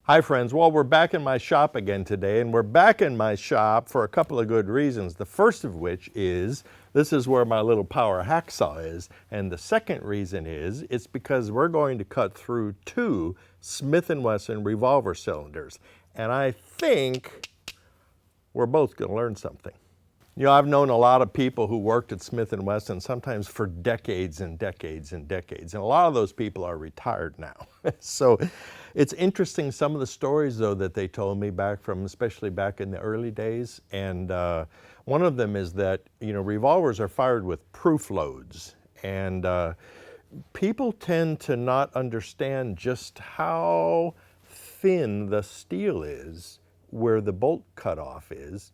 Hi friends, well we're back in my shop again today, and we're back in my shop for a couple of good reasons. The first of which is, this is where my little power hacksaw is, and the second reason is, it's because we're going to cut through two Smith & Wesson revolver cylinders, and I think we're both going to learn something. You know, I've known a lot of people who worked at Smith & Wesson, sometimes for decades and decades and decades, and a lot of those people are retired now. So it's interesting, some of the stories, though, that they told me back from, especially back in the early days, and one of them is that, you know, revolvers are fired with proof loads, and people tend to not understand just how thin the steel is where the bolt cutoff is.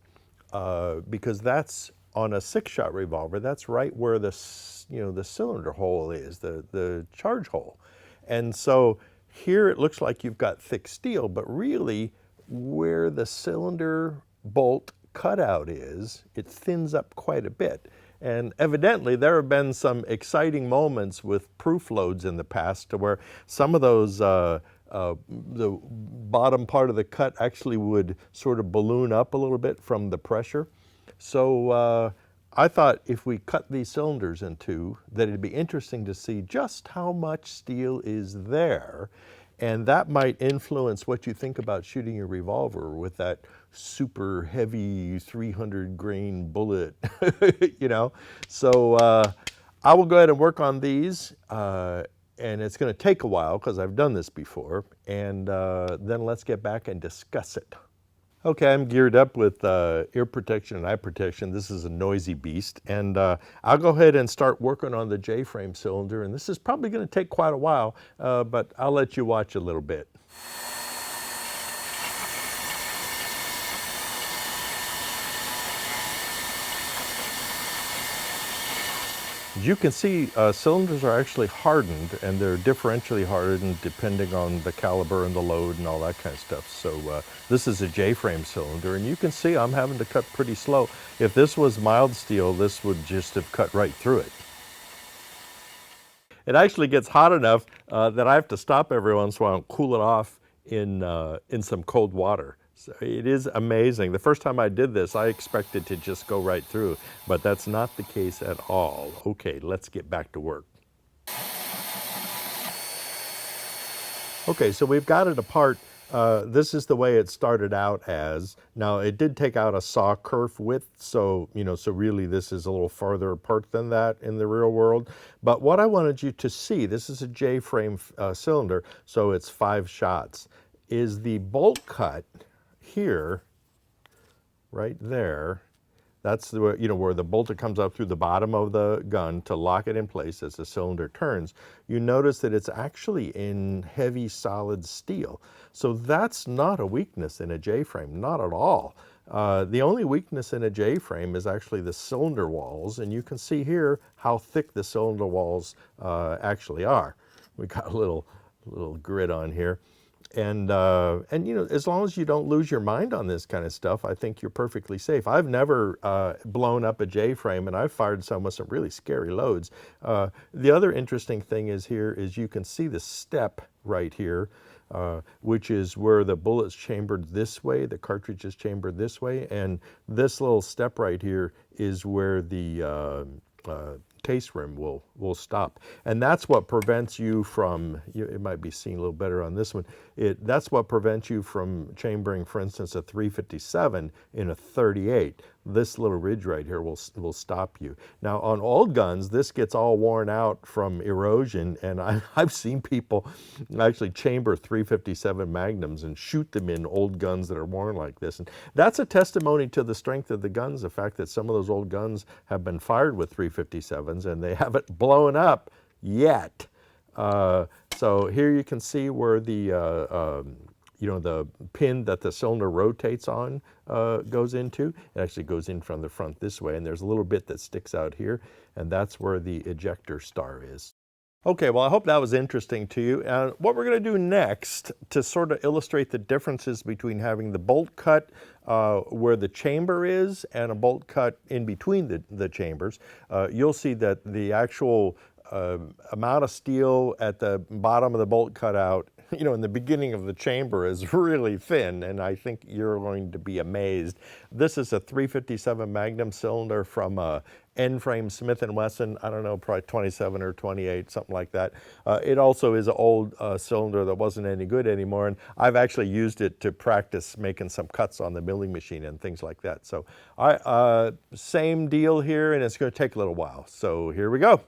Because that's on a 6-shot revolver, that's right where the cylinder hole is, the charge hole. And so here it looks like you've got thick steel, but really where the cylinder bolt cutout is, it thins up quite a bit. And evidently there have been some exciting moments with proof loads in the past to where some of those the bottom part of the cut actually would sort of balloon up a little bit from the pressure. So I thought if we cut these cylinders in two, that it'd be interesting to see just how much steel is there, and that might influence what you think about shooting your revolver with that super heavy 300 grain bullet, you know. So I will go ahead and work on these. And it's going to take a while because I've done this before, and then let's get back and discuss it. Okay, I'm geared up with ear protection and eye protection. This is a noisy beast, and I'll go ahead and start working on the J-frame cylinder, and this is probably going to take quite a while, but I'll let you watch a little bit. As you can see, cylinders are actually hardened, and they're differentially hardened depending on the caliber and the load and all that kind of stuff. So this is a J-frame cylinder, and you can see I'm having to cut pretty slow. If this was mild steel, this would just have cut right through it. It actually gets hot enough that I have to stop every once in a while and cool it off in some cold water. So it is amazing. The first time I did this, I expected to just go right through, but that's not the case at all. Okay, let's get back to work. Okay, so we've got it apart. This is the way it started out as. Now, it did take out a saw kerf width, so, you know, so really this is a little farther apart than that in the real world. But what I wanted you to see, this is a J-frame cylinder, so it's 5 shots, is the bolt cut here, right there. That's the, you know, where the bolt comes up through the bottom of the gun to lock it in place as the cylinder turns. You notice that it's actually in heavy solid steel. So that's not a weakness in a J-frame, not at all. The only weakness in a J-frame is actually the cylinder walls, and you can see here how thick the cylinder walls actually are. We got a little grid on here. And you know, as long as you don't lose your mind on this kind of stuff, I think you're perfectly safe. I've never blown up a J-frame, and I've fired some with some really scary loads. The other interesting thing is here is you can see the step right here, which is where the bullet's chambered this way, the cartridge is chambered this way, and this little step right here is where the case rim will stop, and that's what prevents you from, it might be seen a little better on this one, that's what prevents you from chambering, for instance, a 357 in a 38. This little ridge right here will stop you. Now on old guns, this gets all worn out from erosion, and I've seen people actually chamber 357 Magnums and shoot them in old guns that are worn like this, and that's a testimony to the strength of the guns, the fact that some of those old guns have been fired with 357s and they haven't blown up yet. So here you can see where the you know, the pin that the cylinder rotates on goes into. It actually goes in from the front this way, and there's a little bit that sticks out here, and that's where the ejector star is. Okay, well, I hope that was interesting to you. What we're going to do next to sort of illustrate the differences between having the bolt cut where the chamber is and a bolt cut in between the chambers, you'll see that the actual amount of steel at the bottom of the bolt cutout you know, in the beginning of the chamber is really thin, and I think you're going to be amazed. This is a 357 Magnum cylinder from a end-frame Smith & Wesson, I don't know, probably 27 or 28, something like that. It also is an old cylinder that wasn't any good anymore, and I've actually used it to practice making some cuts on the milling machine and things like that. So same deal here, and it's going to take a little while. So here we go.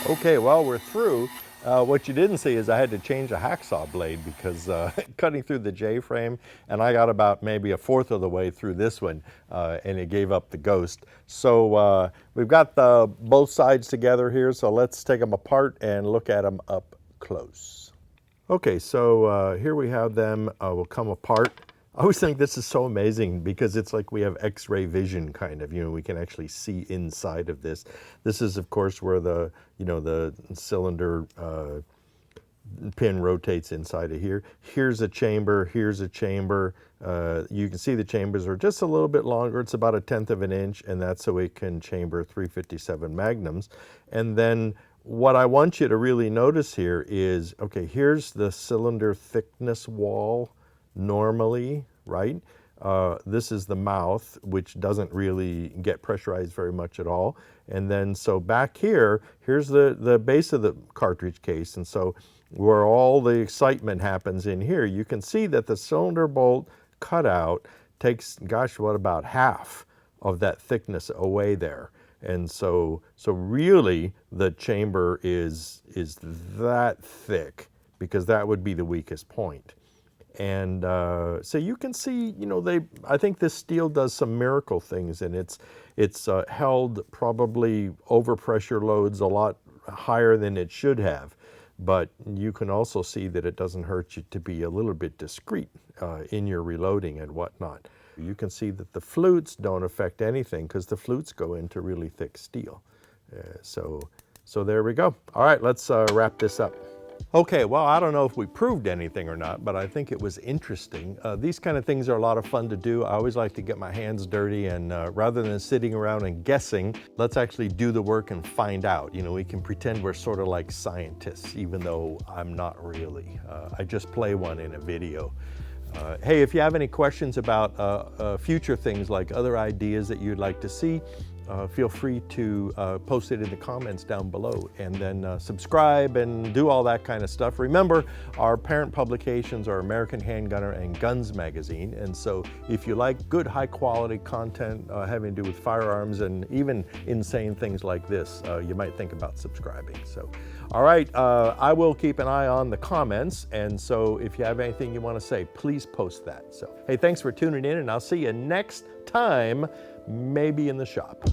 Okay, well, we're through. What you didn't see is I had to change a hacksaw blade because cutting through the J-frame, and I got about maybe a fourth of the way through this one, and it gave up the ghost. So we've got both sides together here, so let's take them apart and look at them up close. Okay, so here we have them. Will come apart. I always think this is so amazing because it's like we have X-ray vision, kind of. You know, we can actually see inside of this. This is, of course, where the the cylinder pin rotates inside of here. Here's a chamber. Here's a chamber. You can see the chambers are just a little bit longer. It's about 1/10 of an inch, and that's so it can chamber 357 Magnums. And then what I want you to really notice here is, okay, here's the cylinder thickness wall. Normally, right? This is the mouth, which doesn't really get pressurized very much at all. And then so back here, here's the base of the cartridge case. And so where all the excitement happens in here, you can see that the cylinder bolt cutout takes, gosh, what, about half of that thickness away there. And so really the chamber is that thick, because that would be the weakest point. And so you can see, you know, I think this steel does some miracle things, and it's held probably overpressure loads a lot higher than it should have. But you can also see that it doesn't hurt you to be a little bit discreet in your reloading and whatnot. You can see that the flutes don't affect anything because the flutes go into really thick steel. So there we go. All right, let's wrap this up. Okay, well, I don't know if we proved anything or not, but I think it was interesting. These kind of things are a lot of fun to do. I always like to get my hands dirty, and rather than sitting around and guessing, let's actually do the work and find out. You know, we can pretend we're sort of like scientists, even though I'm not really. I just play one in a video. Hey, if you have any questions about future things, like other ideas that you'd like to see, feel free to post it in the comments down below, and then subscribe and do all that kind of stuff. Remember, our parent publications are American Handgunner and Guns Magazine, and so if you like good high quality content having to do with firearms and even insane things like this, you might think about subscribing. So, all right, I will keep an eye on the comments, and so if you have anything you want to say, please post that. So, hey, thanks for tuning in, and I'll see you next time, maybe in the shop.